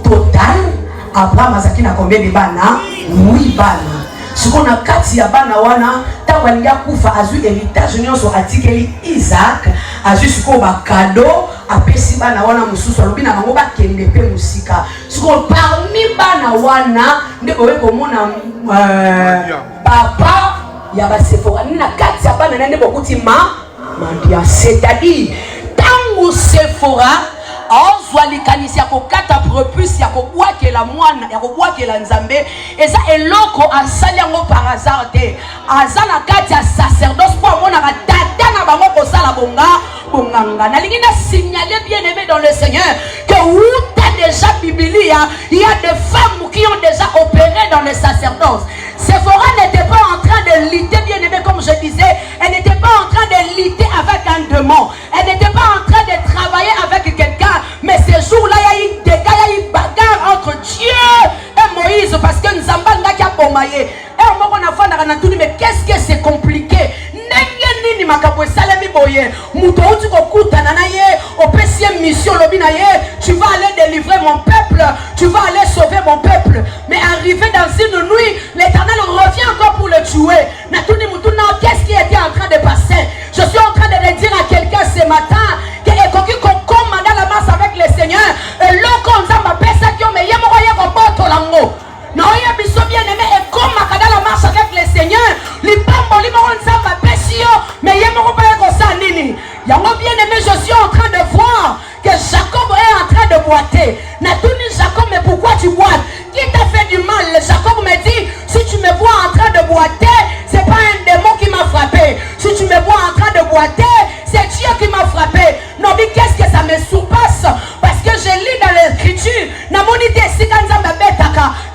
total, Abraham azaki na combien de bana? 8 bana. Ce qu'on a kati ya bana wana, tawalinga kufa azu héritage nyonso atikeli Isaac, azu siko ba cadeau, apesi bana wana mususu alobi na bango ba kende pe musika. Ce qu'on parmi bana wana, nde owe komona papa ya ba Sephora na kati ya bana nde bokuti mandia, c'est-à-dire tango Sephora ozwa likanisi ya kokata prepuce ya kobwakela mwana ya kobwakela nzambe eza eloko asali yango par hasard te aza na kati ya sacerdoce po amonaka tata na bango kosala bonganga. Nalingi na signaler bien aimé dans le Seigneur que outa déjà Biblia, il y a des femmes qui ont déjà opéré dans le sacerdoce. Sephora n'était pas en train de lutter, bien aimé, comme je disais, elle n'était pas en train de lutter avec un démon, elle n'était pas en train de travailler avec quelqu'un, mais ce jour-là, il y a eu des gars, il y a eu bagarre entre Dieu et Moïse, parce que nous avons dit qu'il mais qu'est-ce que c'est compliqué? Tu vas aller délivrer mon peuple, tu vas aller sauver mon peuple. Mais arrivé dans une nuit, l'Éternel revient encore pour le tuer. Qu'est-ce qui était en train de passer? Je suis en train de dire à quelqu'un ce matin que commande la masse avec le Seigneur. Et l'autre, on m'appelle ça qui me non, il y a bien aimé et comme la marche avec le Seigneur, mais bien aimé, je suis en train de voir que Jacob est en train de boiter. Jacob, mais pourquoi tu boites? Qui t'a fait du mal? Jacob me dit, si tu me vois en train de boiter, c'est pas un démon qui m'a frappé. Si tu me vois en train de boiter, c'est Dieu qui m'a frappé. Non, mais qu'est-ce que ça me surpasse? Parce que je lis dans l'écriture,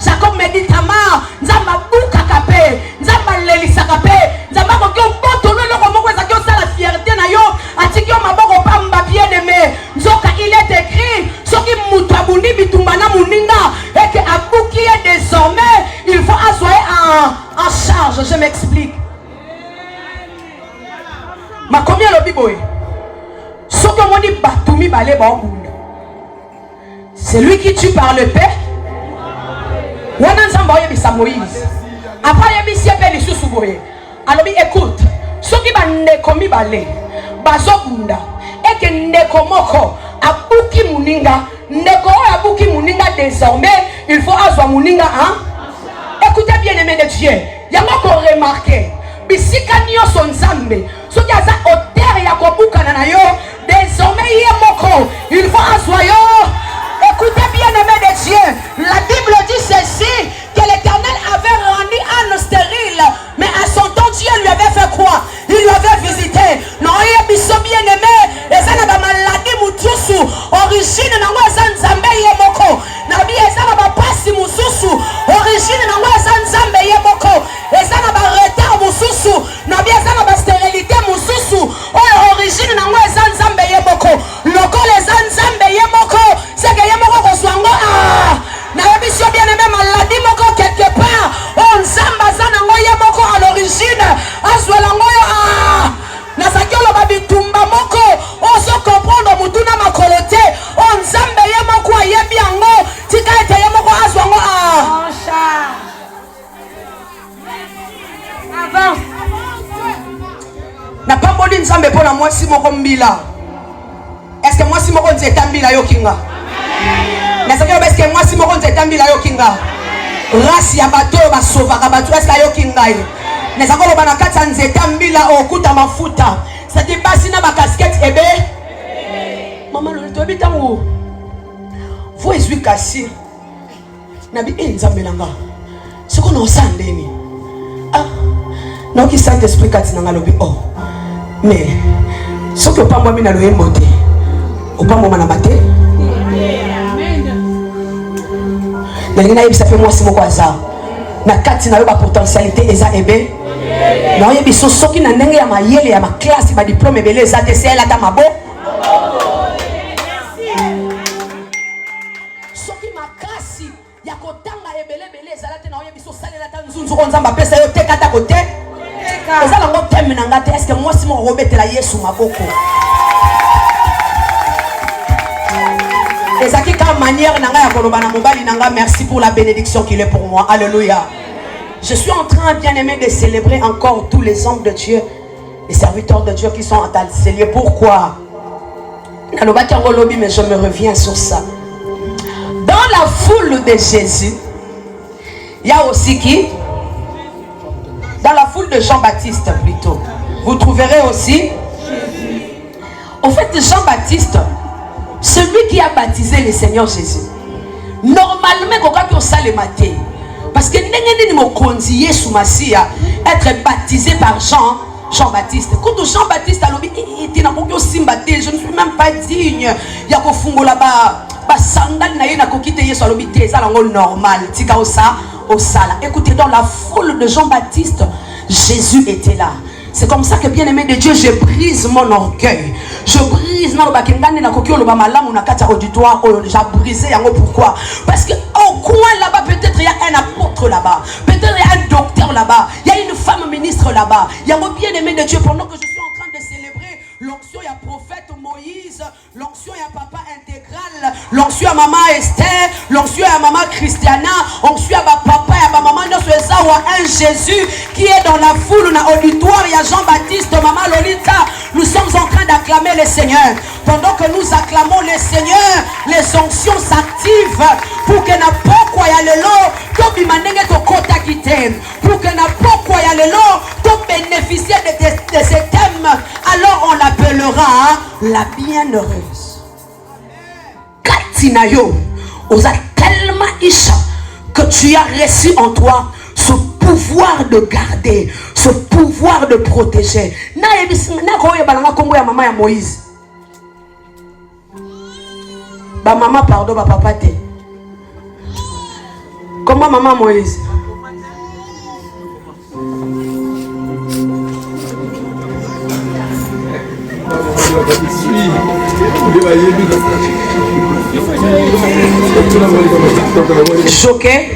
Jacob me dit, Tamar, Nzamba Bouka Kapé, Nzamba Lelisa Kapé, Nzamba Kokyo Boto, la fierté na yo, Atikyo Maboko Pamba bien aimé. Nzoka, il est écrit, Soki Mutabuni Bitumbana Muninga, et que Abouki est désormais, il faut asseoir en charge. Je m'explique. Ma combien le biboy? Soki Moni Batumi Bale Bambunda. C'est lui qui tue par le paix. Moïse. Après, il y a des choses. Alors, écoute, ce qui va nekomi balé, bazobunda, et que nekomoko, abuki muninga, neko abuki muninga désormais, il faut azwa muninga, hein? Écoutez bien, aimé de Dieu, il y a encore remarqué, bisika nyo son zambe, ce qui a ça au terre, yakobuka nanayo, désormais, il y a moko, il faut azwa yo. Écoutez bien, aimé de Dieu, la Bible dit ceci, que l'Éternel avait rendu Anne stérile, mais à son temps Dieu lui avait fait quoi? Il lui avait visité. Non, il y a bien aimé, et ça n'a pas maladie mutusu, origine n'a pas Zanzambe yemoko, n'a pas passi mususu, origine n'a pas Zanzambe yemoko, et ça n'a pas retard mususu, n'a pas stérilité mususu, origine n'a pas Zanzambe yemoko, loko les Zanzambe yemoko, c'est que yemoko koswango n'a pas bien aimé maladie moko quelque part, on zamba zanango yemoko à l'origine, azwalango Nasakelo babitumba moko oso comprendre mutuna makolote on zambe yemoko ayebi yango tika ete yemoko azwango avance na pamboli nzambe pona mwasi moko mbila. Est-ce que mwasi moko nzeta mbila yo kinga? Nasakelo est-ce que mwasi moko nzeta mbila yo kinga? Rasi ya bato basovaka bato est-ce que yo kinga yo? Nezakolo banakata nzeta mbila okuta mafuta. Ça dit pas si na ba casquette ebe. Maman le to bitango. Vous ezui kasi. Na bi nzambe nanga. Soko no sandeni. Ah. Na ki Saint Esprit kati nanga lobi oh. Mais soko pamba mina lo embote. Opamba mana bate. Amen. Na ngina yebisa pe mwasi moko aza. Na kati na yo ba potentialité eza ebe. Non, il y a des choses qui n'ont pas mayele ya ma classe ba diplôme belé za TCL ata mabo. Soki makasi ya kotanga ebele belé za la te na yo biso salela ta nzunzu ko nzamba pesa yo teka ta kote. Eza la ngo teme na ngate est-ce que moi si mon robetela Yesu maboko. Et ça qui comme manière merci pour la bénédiction qu'il est pour moi. Alléluia. Je suis en train, bien aimé, de célébrer encore tous les hommes de Dieu, les serviteurs de Dieu qui sont à Talselier. Pourquoi? Mais je me reviens sur ça. Dans la foule de Jésus, il y a aussi qui? Dans la foule de Jean-Baptiste plutôt. Vous trouverez aussi. En fait, Jean-Baptiste, celui qui a baptisé le Seigneur Jésus. Normalement, quand on sait le matin, parce que être baptisé par Jean-Baptiste. Quand Jean-Baptiste a dit, je ne suis même pas digne. Il y a un fungo là-bas. Normal. Écoutez, dans la foule de Jean-Baptiste, Jésus était là. C'est comme ça que, bien aimé de Dieu, je brise mon orgueil. Je brise auditoire. J'ai brisé. Pourquoi? Parce que au coin là-bas, peut-être il y a un apôtre là-bas. Peut-être il y a un docteur là-bas. Il y a une femme ministre là-bas. Il y a un bien aimé de Dieu. Pendant que je suis en train de célébrer l'onction, il y a prophète Moïse, l'onction, il y a papa intégral, l'onction, il y a maman Esther, l'onction, il y a maman Christiana, l'onction, il y a papa, il y a maman, un Jésus qui est dans la foule, dans l'auditoire, il y a Jean-Baptiste, maman Lolita. Nous sommes en train d'acclamer le Seigneur. Pendant que nous acclamons le Seigneur, les onctions s'activent pour que n'importe quoi y a le lot, pour que n'importe quoi y a le lot, pour bénéficier de ces thèmes, alors on l'appellera la bienheureuse. Katinayo, osa tellement isha que tu as reçu en toi ce pouvoir de garder, ce pouvoir de protéger. Maman Moïse. Ba maman pardon, ba papa te. Comment maman Moïse? Choqué?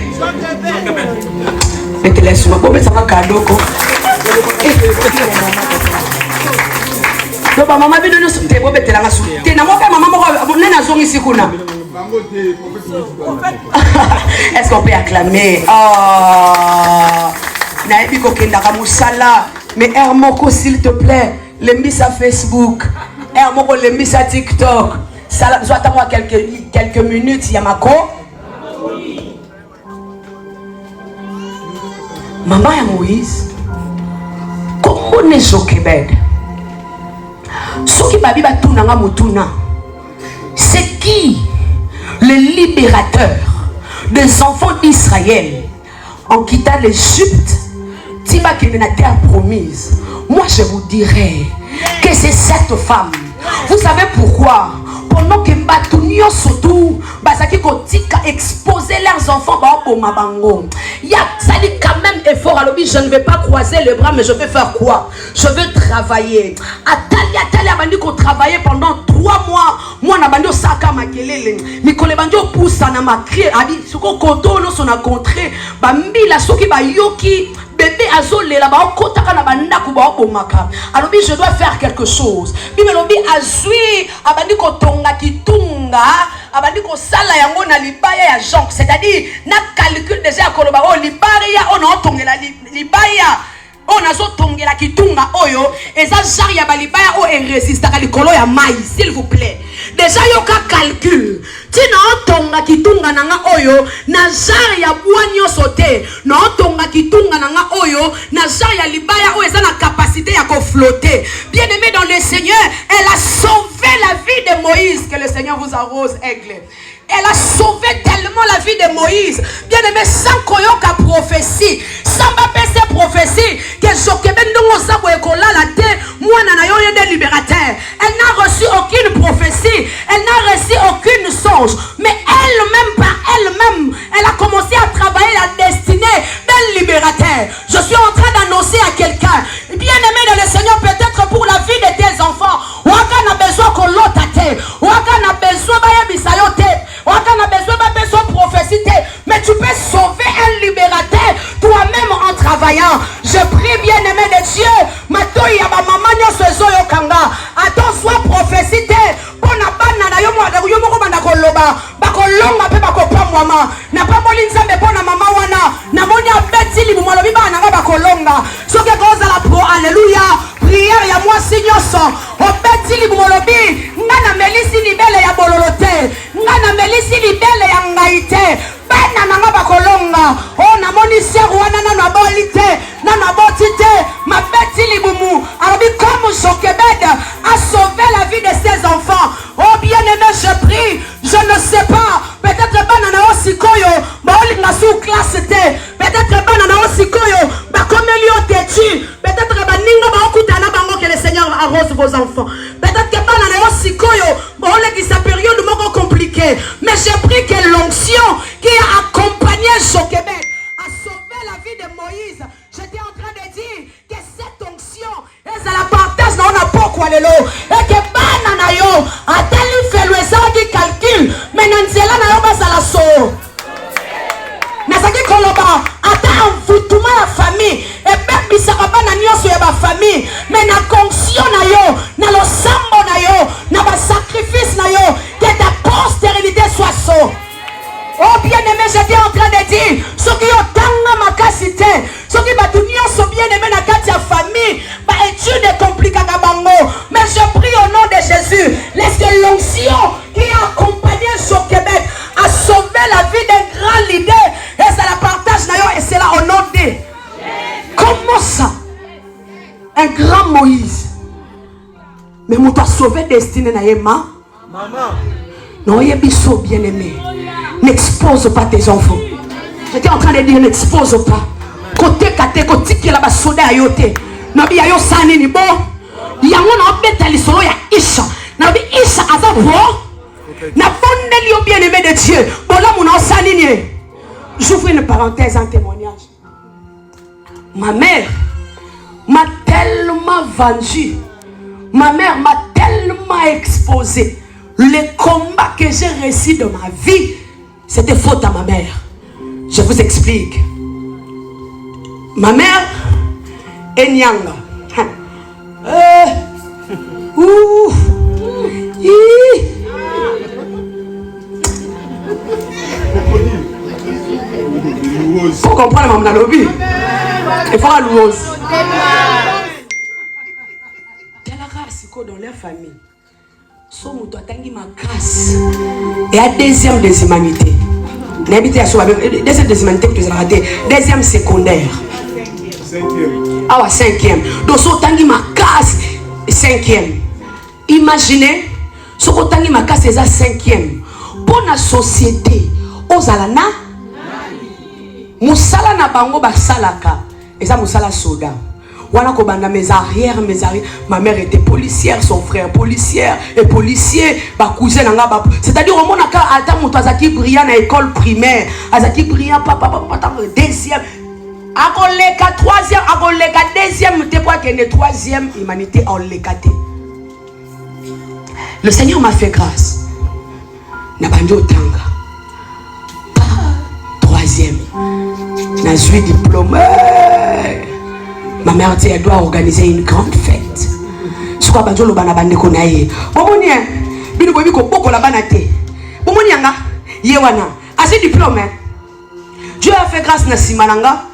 Mais te laisse-moi pas mettre ça en cadeau. Maman m'a dit de nous soutenir. Est-ce qu'on peut acclamer? Mais Hermoko, s'il te plaît, les mis à Facebook, Hermoko, les mis à TikTok. Ça doit avoir quelques minutes, Yamako. Maman et Moïse, comment on est choqué? C'est qui le libérateur des enfants d'Israël en quittant l'Égypte, Tima qui est la terre promise? Moi je vous dirais que c'est cette femme. Vous savez pourquoi? Pendant que Batunio surtout, Basaki Kotika exposer leurs enfants, il y a ça dit quand même effort. Alors je ne vais pas croiser les bras, mais je vais faire quoi? Je vais travailler. Atali a bandi ko travailler pendant 3 mois. Moi na bandi osaka makelele. Mikole bandi poussa na makrie. Abi suko koto no sona contré. Bambi la soki ba yoki. Bébé azolé là-bas, alors je dois faire quelque chose. Bibelobi azui, abandi ko tonga kitunga, abandi ko sala yango na libaya ya Jean. C'est-à-dire, na calcul déjà koloba o libaya on a tonga la libaya. On a tonga la kitunga oyo, et ça jar ya balibaya o et résiste à likolo ya maïs, s'il vous plaît. Déjà yoka calcul. Tina otonga kitunga nanga oyo na jar ya boanyo sauté. Na otonga kitunga nanga oyo na jar ya libaya o eza na capacité ya ko flotter. Bien-aimé dans le Seigneur, elle a sauvé la vie de Moïse. Que le Seigneur vous arrose, aigle. Elle a sauvé tellement la vie de Moïse. Bien-aimé, sans koyoka prophétie, sans bapese prophétie, que Jokeben non sabo ekola la terre, moi na yo yende libérateur. Elle n'a reçu aucune prophétie, elle n'a reçu aucune songe, mais elle-même par elle-même, elle a commencé à travailler la destinée d'un libérateur. Je suis en train d'annoncer à quelqu'un, bien-aimé dans le Seigneur, peut-être pour la vie de tes enfants, Waka n'a besoin qu'on l'otate, Waka n'a besoin de Waka n'a besoin de prophétie, mais tu peux sauver un libérateur toi-même en travaillant. Je prie, bien-aimé de Dieu, Matoya maman nyoso yo kanga, attends soit prophétie, pour na bana na yo mo banda koloba, kolonga na pamboli nzambe pona mama wana na moni abeti libumu alobi bana nga bakolonga soki ekozala pro alleluya prière ya mwasi nyonso obeti libumu alobi nga na melisi libele ya bololo te nga na melisi libele ya ngai te bana nanga bakolonga o namoni ser wana nano aboli te nano aboti te mabeti libumu alobi comme Jochebed a sauvé la vie de ses enfants. Oh bien-aimé, je prie, je ne sais pas, peut-être banana osikoyo baolinga sous classe te, peut-être banana osikoyo bakomelio tetu, peut-être baninga baokutana bango que le Seigneur arrose vos enfants, peut-être que banana osikoyo baolinga sa période moko compliquée, mais j'ai pris que l'onction qui a accompagné Jochebed a sauvé la vie de Moïse. J'étais en train de dire que cette onction est à la partage dans la pokwa lelo et que banana yo atali fait le ça qui calcule mais nanzela na yo basala so nasaki koloba ata envoûtement la famille et bebisaka bana nyonso ya ba famille mais na onction na yo na losambo na yo na ba sacrifice na yo que ta postérité soit so. Oh bien-aimé, j'étais en train de dire, ceux qui ont tant ma cassité, ceux qui sont bien-aimés dans la famille, bah études compliquées à bango. Mais je prie au nom de Jésus, laisse que l'onction qui a accompagné Jochebed a sauvé la vie d'un grand leader et ça la partage d'ailleurs et c'est là au nom de. Comment ça? Un grand Moïse. Mais mon t'a sauvé destinée naïma. Maman. Non, il y a bien-aimé. N'expose pas tes enfants. J'étais en train de dire n'expose pas. Côté kate côté qui la bas soda ayote. Nabi ayo sani ni bon. Yango na beta li solo ya Isha. Nabi Isha aza bo. Na bonne li bien-aimé de Dieu. Bola mon sani ni. J'ouvre une parenthèse en témoignage. Ma mère m'a tellement vendu. Ma mère m'a tellement exposé. Les combats que j'ai réussi dans ma vie, c'était faute à ma mère. Je vous explique. Ma mère est Nyanga. Faut comprendre ma lobby. Il faut la louose. Quelle race dans leur famille? So muto atangi makas et à deuxième des humanités. N'habitez à soi deuxième des humanités que tu as raté. Deuxième secondaire. Cinquième. Ah ouais, cinquième. Donc so tangi makas cinquième. Imaginez, so tangi makas c'est à cinquième. Pour la société, aux alana, musala na bango basalaka. Et ça musala soda. Mes arrières, ma mère était policière, son frère policière et policier, ma cousin c'est-à-dire au monde à Azaki brillant à l'école primaire, Azaki brillant papa deuxième, à troisième, à deuxième, t'es quoi qu'elle est troisième humanité en l'écaté. Le Seigneur m'a fait grâce. Nabanjo Tanga. Troisième. N'a eu diplôme. Ma mère dit elle doit organiser une grande fête. Ce qu'on a dit, on a bandé qu'on a eu. Bomoni, bino bobi ko boko la banate. Bomoni anga, yewana. Assez diplôme. Dieu a fait grâce na simananga.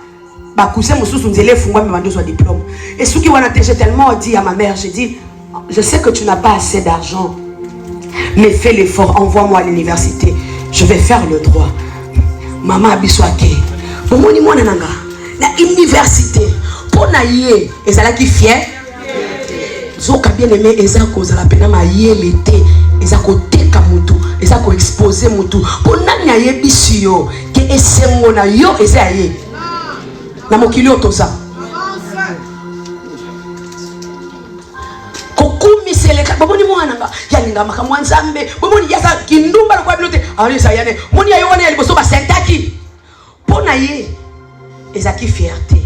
Ba cousin mususu nzele fungwa me bando soit diplôme. Et ce qui wana j'ai tellement dit à ma mère, j'ai dit, je sais que tu n'as pas assez d'argent, mais fais l'effort, envoie-moi à l'université. Je vais faire le droit. Maman abiswake. Bomoni mwana nanga. La université. Pour naïe, et ça là qui fier. Zoka bien aimé, et ça cause la peine ma yé l'été, et ça côté kamutu, et ça ko exposer mutu. Pour nanya yé bisio, que esse mona yo et ça yé. Na mokilio to ça. Kokumi seleka, baboni mwana nga, yaninga makamwanzambe, baboni yasa kindumba kwa bilote. Ali ça yane, moni ya yone aliboso ba sentaki. Pour naïe, et ça qui fierté.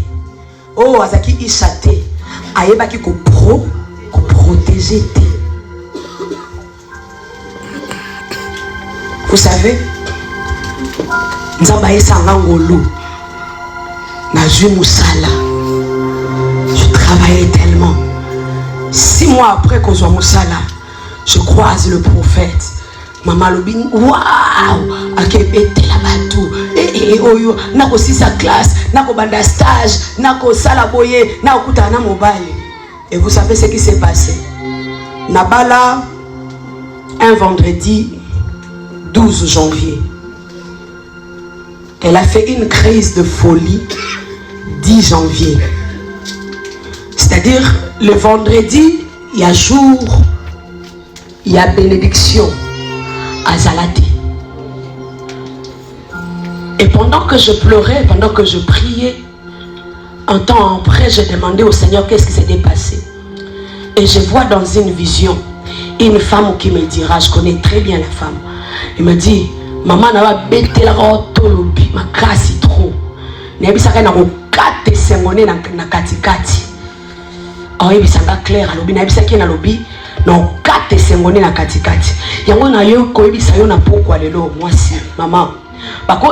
Oh, azaki ishate, ayebaki ko protéger. Vous savez, nzamba esanga ngolo. Nazui musala. Je travaillais tellement. 6 mois après qu'on soit musala, je croise le prophète. Maman lobin, waouh, akebete la bateau. et oyo nako sisa classe nako banda stage nako sala boye nako kutana mobile. Et vous savez ce qui s'est passé? Nabala un vendredi 12 janvier. Elle a fait une crise de folie 10 janvier. C'est-à-dire le vendredi, il y a jour, il y a bénédiction à Zalate. Et pendant que je pleurais, pendant que je priais, un temps après, j'ai demandé au Seigneur qu'est-ce qui s'était passé. Et je vois dans une vision une femme qui me dira, je connais très bien la femme. Il me dit, maman n'a pas bêté la route, ma casse trop. N'a pas ça n'a pas quatre sengone na katikati. Ah oui, ça va clair. Alobi n'a pas ça qui na lobi. Non quatre sengone na katikati. Yango na yo ko ebi sa yo na pourquoi lelo moi si maman. Parce que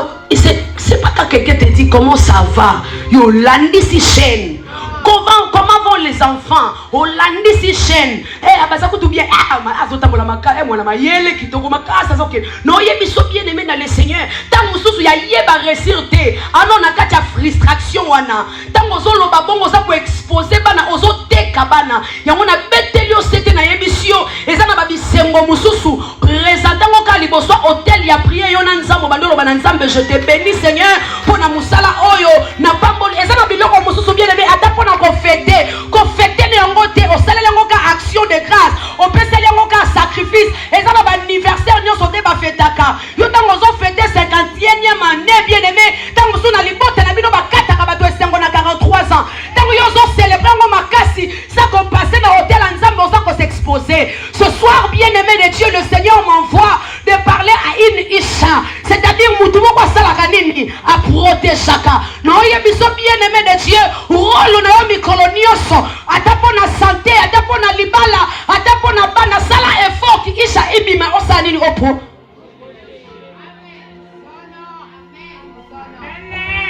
c'est pas quand quelqu'un te dit comment ça va. Yo landi si chaîne. Comment vont les enfants? Hollandi si chaîne. Eh, abaza kutu bien. Ah, azota mola maka. Eh, mwana mayele kitoko makasa zoke. Non, yebi so bien aimé dans le Seigneur. Tant mususu ya yeba resirte. Ano na kati ya frustration wana. Tant ozo loba bongo za ko exposer bana ozo teka bana. Yango na betelio sete na yebisio. Eza na babisengo mususu. Présentant ngo ka liboso hôtel ya prière yo na nzambo bandolo bana nzambe je te bénis Seigneur pour na musala oyo na pamboli. Eza na biloko mususu bien aimé ata pona qu'on fête ne yangote au salaire yangoka action de grâce au peut salaire yangoka sacrifice et ça va anniversaire nyo sote ba fêtaka yo tango zo fêter 50e année bien aimé tango so na libote na bino ba kata ka bato esengo na 43 ans tango yo zo célébrer ngo makasi ça qu'on passer dans hôtel ensemble on va s'exposer ce soir bien aimé de Dieu le Seigneur m'envoie de parler à une Isha c'est-à-dire mutu moko salaka nini à protéger chaka non yebiso bien aimé de Dieu rôle na yo mikolonioso atapo na santé atapo na libala atapo na bana sala effort ki Isha ibima osanini opo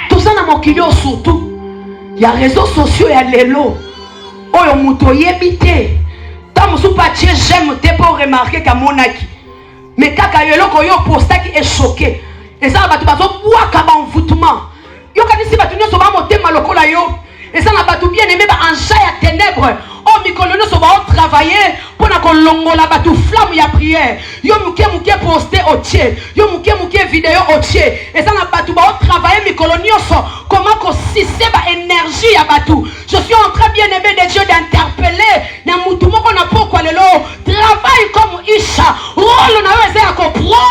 tout ça na mokilio surtout ya réseaux sociaux ya lelo oyo muto yebite ta musu pa tie j'aime te pour remarquer ka monaki mais kaka yeloko yo postaki est choqué et ça ba tu bazo bwaka ba envoûtement yo kanisi ba tunyo so ba motema lokola yo et ça n'a pas tout bien aimé en chat à ténèbres oh mikolono so ba travailler pour na kolongola ba tout flamme ya prière yo muke poster au tiers yo muke vidéo au tiers et ça n'a pas tout ba travailler mikolonio so comment ko sisé ba énergie ya batou je suis en train bien aimé de Dieu d'interpeller na mutu moko na pourquoi lelo travaille comme Isha rôle na yo eza ko pro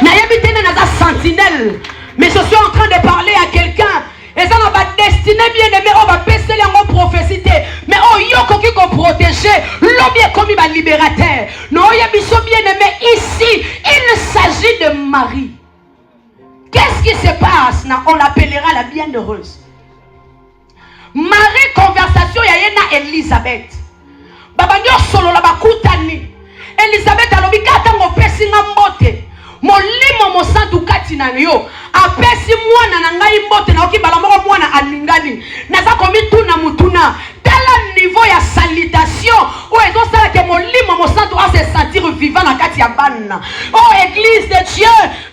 na yebitene na za sentinelle. Mais je suis en train de parler à quelqu'un. Et ça n'a pas destiné bien aimé. On va baisser les prophéties. Mais oh, yoko qui qu'on protéger. L'homme est comme un libérateur. Non, il y a bien aimé. Ici, il s'agit de Marie. Qu'est-ce qui se passe? On l'appellera la bienheureuse. Marie, conversation, il y a une Elisabeth. Babanyo solo la bakutani. Elisabeth a l'obi katango pesi ngambote. Molimo mosantu kati na yo apesi mwana na ngai mbote na okibala moko mwana alingani naza komi tuna mutuna tala niveau ya salutation o ezo sala ke molimo mosantu a se sentir vivant na kati ya bana oh église de Dieu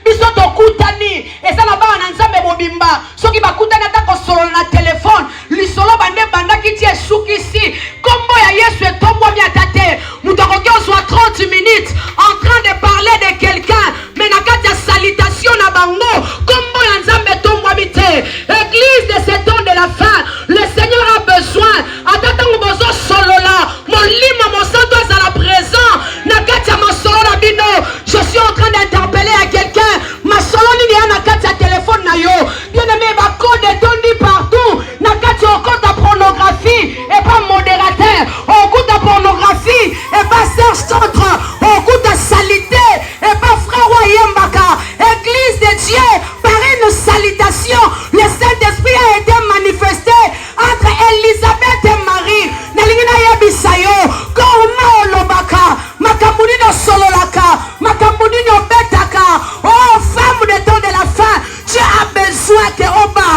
biso to kutani eza na bana na nzambe mobimba soki bakutani ata ko solo na téléphone lisolo bande banda kiti esukisi kombo ya Yesu etombo mi atate mutoko ki soit 30 minutes en train de parler de quelqu'un mais na kati ya salutation na bango kombo ya nzambe tombo mite église de ce temps de la fin le Seigneur a besoin atatango bozo solola molimo mosanto ezala présent na kati ya masolo na bino je suis en train d'interpeller à quelqu'un masolo nini ya na kati ya téléphone na yo bien aimé ba code etondi partout na kati ya okota pornographie et pas modérateur okuta pornographie et pas serge centre okuta salité et pas frère Wayembaka église de Dieu par une salutation le Saint-Esprit a été manifesté entre Elisabeth et Marie nalingina yebisayo korma olobaka makambuni no sololaka makambuni no betaka oh femme de temps de la fin tu as besoin que oba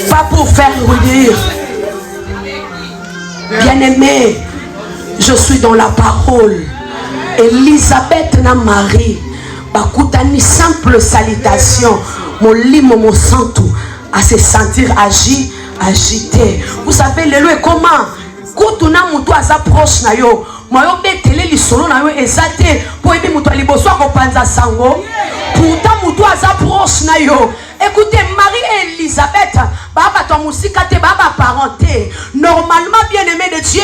Pas pour faire dire. Bien-aimé, je suis dans la parole. Elisabeth na Marie. Bakutani simple salutation. Mon limo mon santo à se sentir agité. Vous savez, le est comment? Quand on a mon toit à proche na yo. Moi yo betele li solo na yo ezate. Pour aider mon toit li boso ko panza sango. Pourtant mon toit à proche na yo. Écoutez, Marie et Elisabeth, baba ton musika te baba parenté. Normalement bien aimé de Dieu,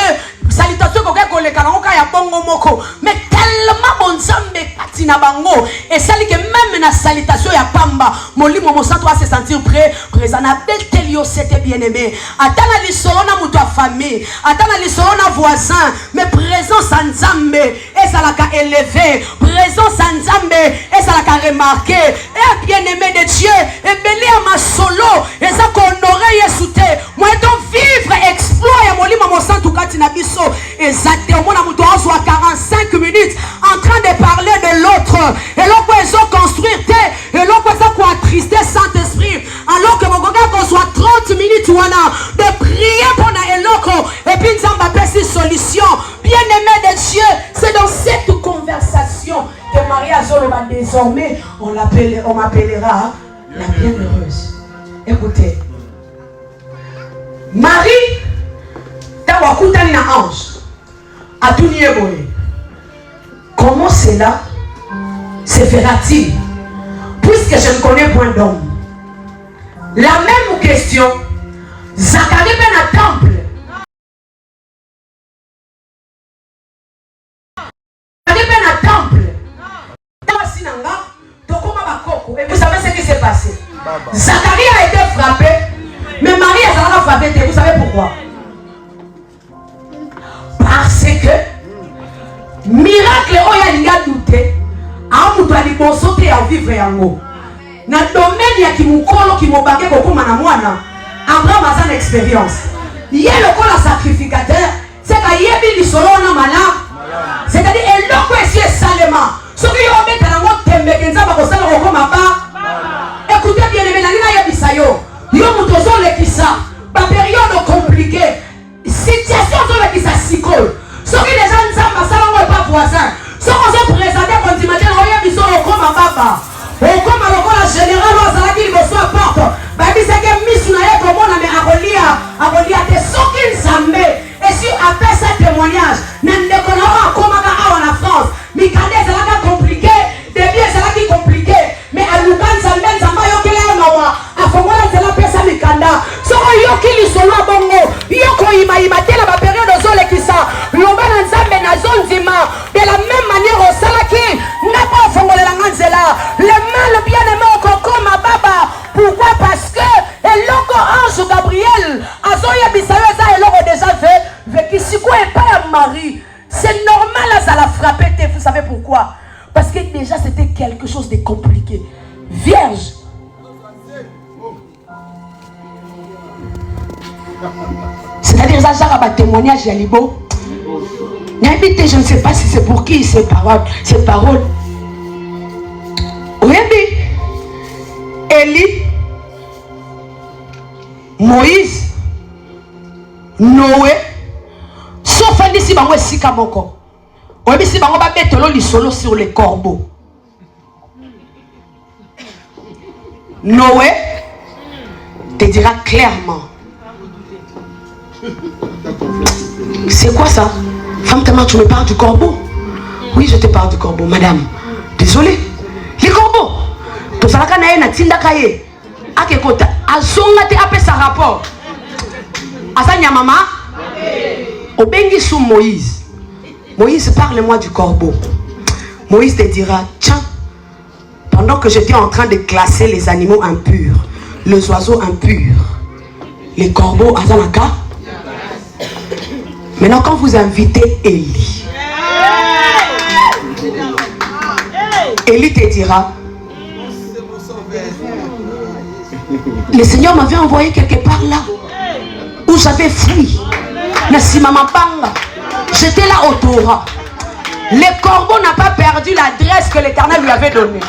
salutation ko ko le kanonga ya bongo moko. Mais tellement bon Nzambe katina bango et celle que même na salutation ya pamba, molimo mo santo va se sentir présent na beltelio c'était bien aimé. Atana li solo na muto famille, atana li solo na voisin, mais présence en Nzambe et ça la ka élevé, présence en Nzambe et ça la ka remarqué. Et bien aimé de Dieu, et belé à ma solo, et ça qu'on aurait yesute. Moi donc vivre exploit ya molimo mo santo katina biso. Exactement, on a 45 minutes en train de parler de l'autre. Et l'autre, ils ont construit, et l'autre, ils ont attristé Saint-Esprit. Alors que mon gars, qu'on soit 30 minutes de prier pour l'autre. Et puis, nous avons appelé cette solution. Bien-aimé de Dieu, c'est dans cette conversation que Maria Zoloba, désormais, on m'appellera la bienheureuse. Écoutez, Marie, t'as un ange. À tout niveau. Comment cela se fera-t-il? Puisque je ne connais point d'homme. La même question, Zacharie ben à temple. Zacharie ben à temple. Et vous savez ce qui s'est passé? Zacharie a été frappé, mais Marie a frappé. Vous savez pourquoi? Parce que miracle oya a douté a mutu aliboso te ya vivre yango na domaine ya kimukolo kimobake kokoma na mwana Abraham a une expérience. Yé lokola sacrificateur c'est que yebi lisolo na mala c'est-à-dire eloko esi esalema soki yo obeta nango tembeke nzamba kosala kokoma ba. Écoutez bien aimé nalina yebisa yo mutu ozolekisa ba période compliquée situation ozolekisa sikolo. Ce qui les gens ne savent pas voisin. Ce qu'on s'est présenté quand tu m'as dit, on y a comme un papa. Ou comme la générale, on s'est dit, il soit porte. Baby, c'est que Miss Naye, comme on a mis à relia, des soins qui s'aiment. Et si après ce témoignage, nous ne connaissons pas comment on a en France. Mais quand c'est là qui compliqué, des biens c'est là qui compliqué. Mais à Lucan, ça mène, ça va y aller à Fongola, c'est la pièce à Mikanda. Ce qu'on y a qui lui sont là, bongo. Yoko imate la période de zone qui ça. L'omba nzambe na zone dima. De la même manière au salaki. N'a pas Fongola la nganzela. Le mal bien aimé au coco ma baba. Pourquoi? Parce que et l'oko ange Gabriel. Azoya bisayoza et l'oko déjà fait. Vécu si quoi et pas à Marie. C'est normal à ça la frapper. Vous savez pourquoi? Parce que déjà c'était quelque chose de compliqué. Vierge. C'est-à-dire ça, ça va témoignage à Libo. Je ne sais pas si c'est pour qui ces paroles. Oui, Élie, Moïse, Noé, sauf un ici, bango sika moko. Oui, ici, bango ba betelo li solo sur les corbeaux. Noé te dira clairement. C'est quoi ça? Femme, tu me parles du corbeau? Oui, je te parle du corbeau, madame. Désolé. Les corbeaux. Tout ça, na tinda kaye. Akekota. Azonga te apé sa rapport. Asanya mama. Obengi sous Moïse. Moïse, parle-moi du corbeau. Moïse te dira, tiens, pendant que j'étais en train de classer les animaux impurs, les oiseaux impurs, les corbeaux, azanaka. Maintenant, quand vous invitez Élie, Élie te dira, le Seigneur m'avait envoyé quelque part là, où j'avais fui. J'étais là au Torah. Le corbeau n'a pas perdu l'adresse que l'Éternel lui avait donnée.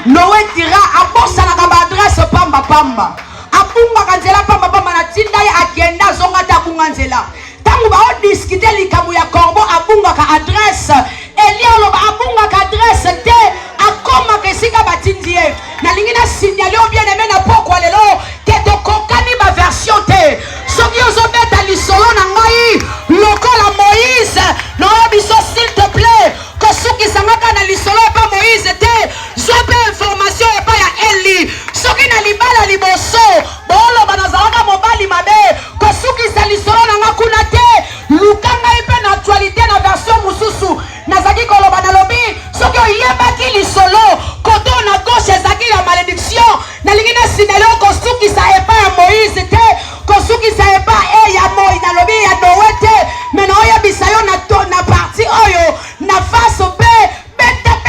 Noé dira, abosa na kaba adresse pamba pamba. Abunga kanzela pamba pamba na tinda ya agenda zonga ta bunga nzela. Tangu ba discuter likamu ya corbeau abunga ka adresse. Elia loba abunga ka adresse te akoma kesika batindie. Na lingina signaler bien aimé na pokwa lelo ke to kokani ba version te. Soki ozobeta lisolo na ngai lokola Moïse. No biso s'il te plaît. Que soki sangaka na lisolo pa Moïse te. Zope information e pa ya Eli. Soki na libala liboso bolo banazalaka mobali mabe. Que soki sa lisolo na nga kuna te. Lukanga ipe na actualité na version mususu. Nazaki koloba na lobi. Soki oyebaki lisolo koto na gauche ezaki ya malédiction. Na lingina sinelo ko soki sa e pa ya Moïse te. Ko soki sa e pa e ya Moïse na lobi ya Noé te. Mais na oyebisa yo na parti oyo na face pe.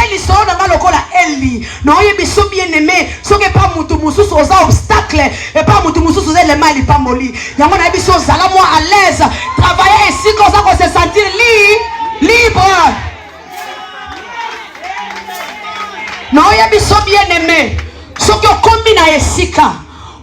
Lisolo na nga lokola Eli. Na oyebiso bien aimé. Soki pa mutu mususu oza obstacle. Et pas mutu mususu oza lema li pa moli. Yango na yebiso zala moi à l'aise. Travailler ici comme ça qu'on se sentir libre. Na oyebiso bien aimé. Soki okombi na esika.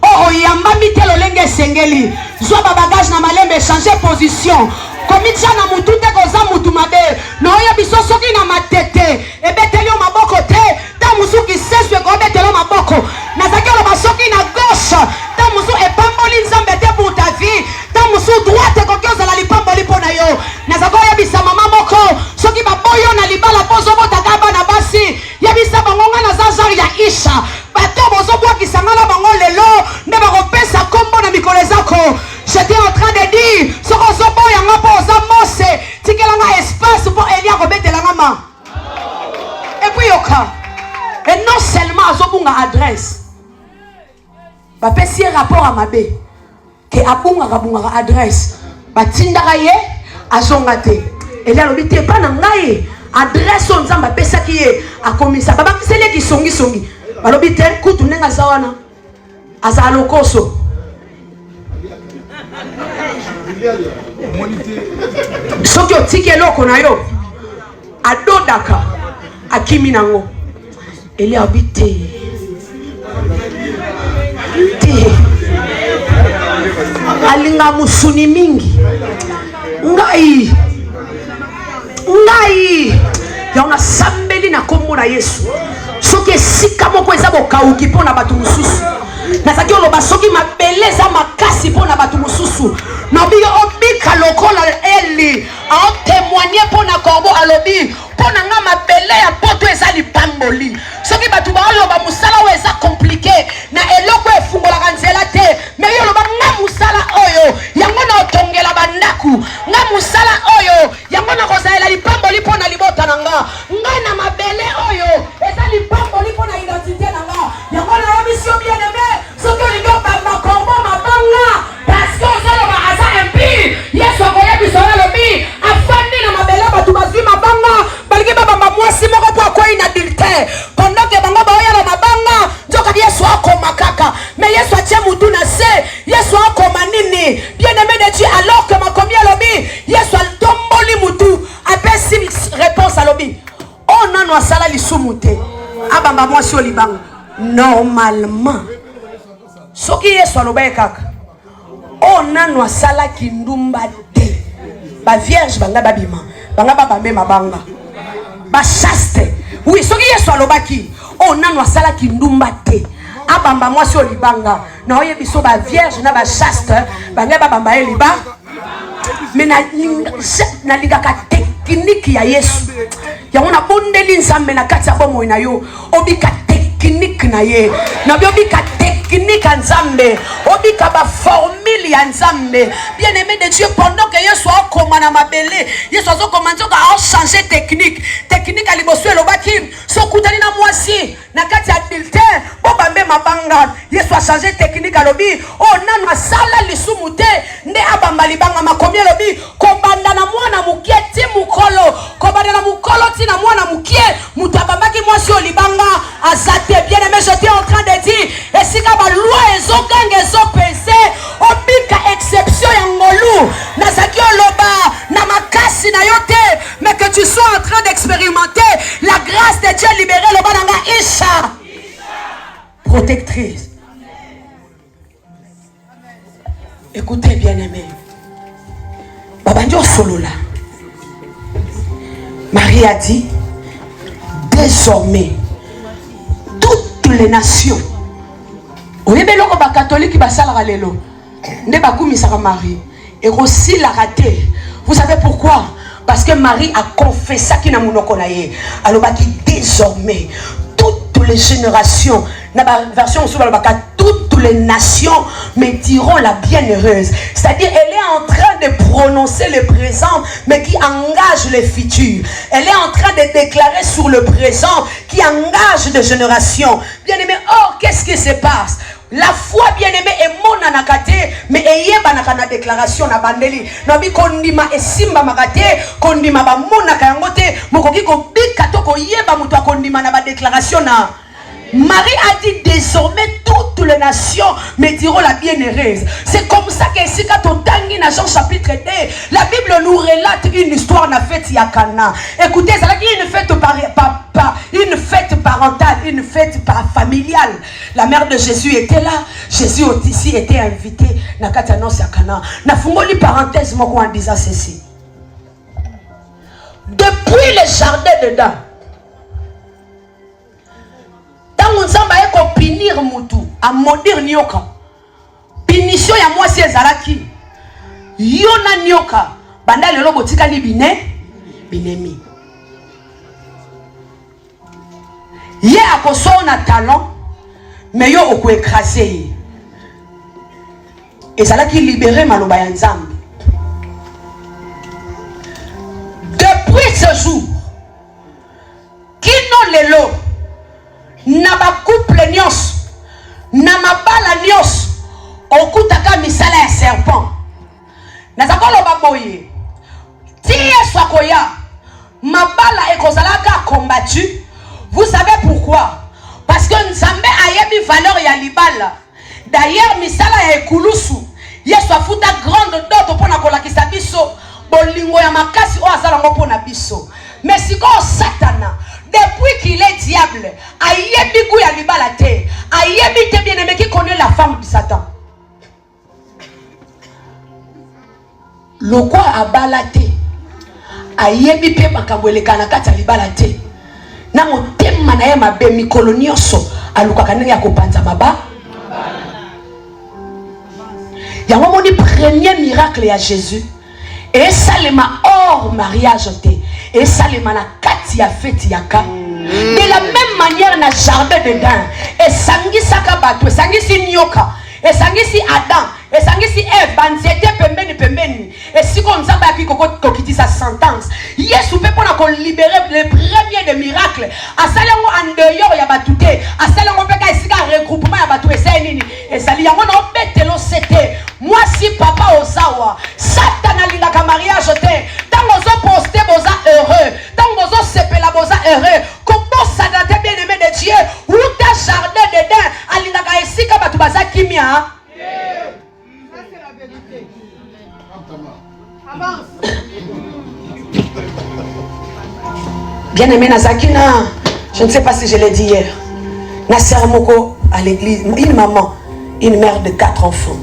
Oh yamba mite lolenge sengeli. Zwa ba bagage na malembe changer position. Komitia na mutu te koza mutu mabe. Na oya biso soki na matete. Ebeteli o maboko te. Ta musu ki seswe ko beteli o maboko. Nazaki lo basoki na gauche. Ta musu epamboli nzambe te pour ta vie. Ta musu droite ko kyoza la lipamboli pona yo. Nazaki oya bisa mama moko. Soki baboyo na libala pozo bota kaba na basi. Yebisa bangonga na zazari ya isha. Bato bozo bwa kisangala bango lelo. Ne ba kopesa kombo na mikolo zako. J'étais en train de dire, ce qu'on se voit, il y a un peu aux amosses, c'est qu'il y a un espace pour Elia remettre la main. Et puis, et non seulement à Zobunga adresse, bah, si rapport à ma bé, que Abunga Rabunga adresse, bah, Tindaraye, à Zongate. Et là, on dit, pas n'angaye, adresse, on zamba, pesa qui est, à commissaire, bah, c'est les qui songi. Bah, on dit, écoute, on est à Zawana, à Zalokoso. Soki otiki eloko na yo adodaka akimi nango eli habite te alinga musuni mingi ngai yaona sambeli na kombo na Yesu soki esika moko eza bokauki mpona bato mosusu nazaki oloba soki mabele eza makasi mpona bato mosusu nabi obika lokola Eli aotémoigné mpona korbo alobi mpona nga mabele ya poto eza lipamboli soki bato baoloba mosala oyo eza komplike na eloko efungolaka nzela te me yo oloba nga mosala oyo yango na otongela bandaku nga mosala oyo yango na kozalela lipamboli mpona libota na nga ngai na mabele oyo eza lipamboli mpona identité na nga yango na yebisi yo bien aimé soki olingi obamba korbo mabanga parce que ozoloba aza impie Yesu akoyebisa yo alobi afandi na mabele bato bazwi mabanga balingi babamba mwasi moko po akwei na adultère pendant que bango baoya na mabanga nzoka Yesu akoma kaka mais Yesu atie mutu na se Yesu akoma nini bien aimé de Dieu alors que makomi alobi Yesu atomboli mutu apesi réponse alobi o nano asala lisumu te abamba mwasi olibanga normalement soki Yesu alobaye kaka o nano asala kindumba te ba vierge banga babima banga babambe mabanga ba chaste oui soki Yesu alobaki o nano asala kindumba te abamba mwasi olibanga na oye biso ba vierge na ba chaste banga babamba eliba mais na lingaka technique ya Yesu yango na bondeli nzambe na kati ya bomoi na yo obika technique na ye na biobika technique ya nzambe obika ba formule ya nzambe bien aimé de Dieu pendant que Yesu akoma na mabele Yesu azokoma nzoka a changer technique ya liboso elobaki sokutani na mwasi na kati ya adultère bobambe mabanga Yesu a changer technique alobi o nanu asala lisumu te nde abamba libanga makomi elobi kobanda na mwana mukie ti mukolo kobanda na mukolo ti na mwana mukie mutu abambaki mwasi olibanga azate bien aimé j'étais en train de dire esika ba loi ezokanga ezopese obika exception ya ngolu nazaki oloba na makasi na yo te mais que tu sois en train d'expérimenter protectrice. Écoutez, bien-aimés. Babanjo Solola. Marie a dit, désormais, toutes les nations. Vous savez, les catholiques qui sont lelo, ne pas comme Marie. Et aussi la raté. Vous savez pourquoi? Parce que Marie a confessé qu'il n'a pas de. Alors, désormais, toutes les générations, dans la version sur toutes les nations me diront la bienheureuse. C'est-à-dire, elle est en train de prononcer le présent, mais qui engage le futur. Elle est en train de déclarer sur le présent, qui engage des générations. Bien-aimé, or, qu'est-ce qui se passe? La foi, bien-aimé, est mon anakate, mais eyeba nakana déclaration na bandeli. Nabi kondima esimba makate, kondima ba mona kayangote, mokoki ko bikato ko yeba muto kondima na ba déclaration na. Marie a dit désormais toutes les nations me diront la bienheureuse. C'est comme ça que ici quand on tangi dans Jean chapitre 2, la Bible nous relate une histoire na fête yakana. Écoutez, ça veut dire une fête une fête parentale, une fête familiale. La mère de Jésus était là. Jésus aussi était invité na katanos yakana. Na fungoli parenthèse moko en disant ceci. Depuis le jardin dedans, Nzamba eko pinir mutu a maudire nyoka. Punition ya moi si ezalaki. Yona nyoka banda lelo botika li binemi. Ye akoso na talent mais yo oko écraser. Ezalaki libérer maloba ya Nzambe. Depuis ce jour, kino lelo na ba couple nyos na mabala nyos okutaka misala ya serpent na zakolo baboye tie swakoya mabala ekozalaka combattu. Vous savez pourquoi? Parce que Nzambe ayebi valeur ya libala. D'ailleurs misala ya ekulusu yesu afuta grande dot pona kolakisa biso bolingo ya makasi o azala ngo pona biso. Mais siko satana depuis qu'il est diable, ayebi kou ya libala te, ayebi te bien-aimé qui connaît la femme de Satan. Le quoi a balate, ayebi pe makambo elekana kati ya libala te. Na motema na ye mabe mikolo nyonso alukaka ndenge ya kopanza maba. Yango moni premier miracle ya Jésus. Et salema hors mariage te. Et salema na kati ya fête yaka. De la même manière na jardin d'Éden. Et sangi saka bato, sangi si nyoka, et sangi si Adam, et sangi si Eve, banzete pembeni. Et si comme ça ba ki kokiti sa sentence. Yesu pe pona ko libérer le premier des miracles. Asalango en dehors ya batute. Asalango pe ka esika regroupement ya batu esa nini. Et sali yango na betelo c'était. Moi si papa osawa, Satan alingaka mariage te. Tango zo poster boza heureux. Tango zo sepela boza heureux. Comment ça date bien-aimé de Dieu? Ou ta jardin d'Éden alingaka esika batu baza kimia. Ça c'est la vérité. Bien-aimé Nazakina, je ne sais pas si je l'ai dit hier. Nasser Moko à l'église, une maman, une mère de 4 enfants.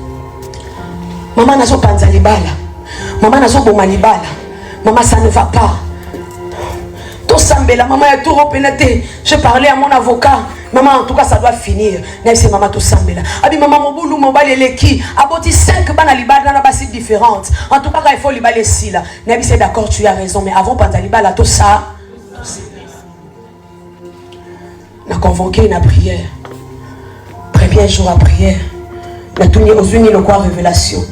Maman Nazo Panzalibala, maman Nazo Bomalibala, maman ça ne va pas. Tout Sambela, maman est tout repénété. Je parlais à mon avocat. Maman, en tout cas, ça doit finir. C'est maman tout Sambela. Abi maman Moboulou, Mobal et Leki. Aboti 5 banalibala dans la base différente. En tout cas, il faut libérer ici là. Nabi c'est d'accord, tu as raison. Mais avant Panzalibala, tout ça. On a convoqué une prière. Premier jour à prière. On a tourné aux unis le quoi révélation.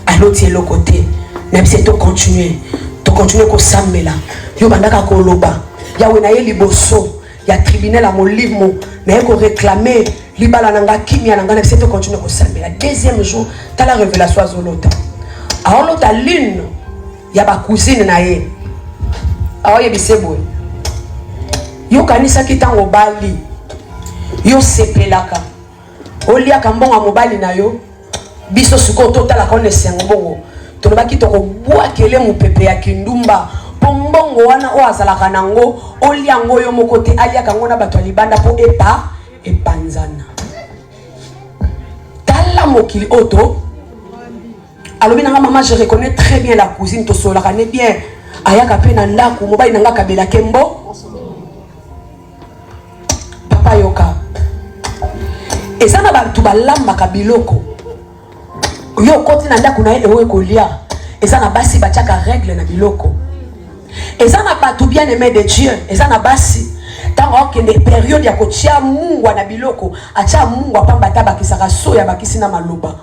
À l'autre, c'est l'autre côté. Nabi c'est tout continuer. Tout continuer qu'on Sambela. Yo bandaka koloba. Ya wenaye liboso. Ya tribunal à mon livre. Mais qu'on réclamait libala nanga kimia nanga c'est tout continuer qu'on Sambela. Deuxième jour, t'as la révélation à Zolota. Alors l'autre lune. Ya ba cousine naye. Alors ya bisebo. Yo kanisa kitango bali. Yo sepelaka. Olia kambonga mobali na yo. Biso suko totala kone sengo. Tolobaki toko bwa kele mu pepe ya kindumba. Pombongo wana o azalaka nango. Olia ngo yo mokote alia kango na bato libanda po epanzana. ata mokili oto alobi nanga maman je reconnais très bien la cousine to sola kané bien ayaka pe na ndako mobali nanga kabela kembo papa yoka ezana ba tu balamba kabiloko yo koti na ndako na ewe kolia ezana basi bachaka règle na biloko ezana ba tu bien aimé de Dieu ezana basi tango okende période ya kotia mungwa na biloko acha mungwa pamba tabakisaka soya bakisi na maloba.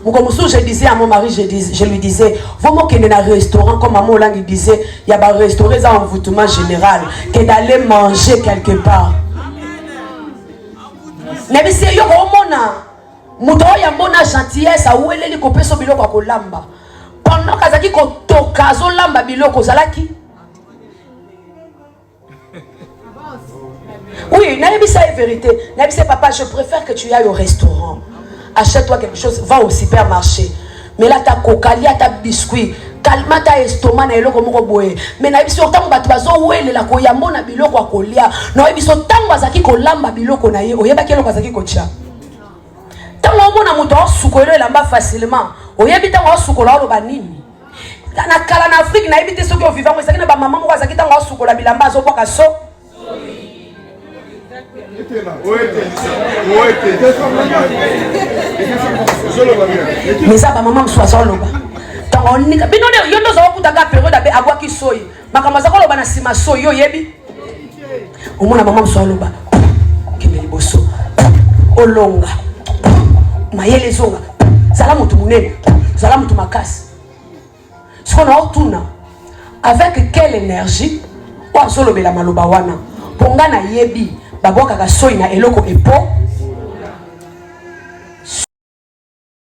Je disais à mon mari, je lui disais, vraiment qu'il y a un restaurant, comme maman Olangi disait, il y a un restaurant en envoûtement général, que d'aller manger quelque part. Mais c'est yo mona, muto ya mona gentillesse, a où elle est copée sur biloko ko lamba. Pendant kazaki ko tokazo lamba biloko zalaki. Oui, n'aime ça est vérité. N'aime c'est papa, je préfère que tu ailles au restaurant. Achète-toi quelque chose, va au supermarché. Mais là, tu as cocalia, tu as biscuit, calma ta estomac, na eloko moko boye. Mais na biso tango batu bazo wele la ko yambo na biloko akolia. Na biso tango azaki ko lamba biloko na ye, oyeba kelo azaki ko tia. Tango mona muto asukolo lamba facilement. Oyebi tango asukola lo banini. Na kala na Afrique na ebite soki o vivant mo sakina ba maman mo azaki tango asukola bilamba azopoka so. Mais ça va maman soit loba. Tango nika binone yondo zo kutaka période abe abwaki soyi. Makamaza ko loba na sima soyi yo yebi. Omona maman soit loba. Kemeli boso. Olonga. Mayele zonga. Zala mutu munene. Zala mutu makasi. Ce qu'on a otuna avec quelle énergie o azolobela maloba wana. Ponga na yebi. Babwaka ka soyi na eloko epo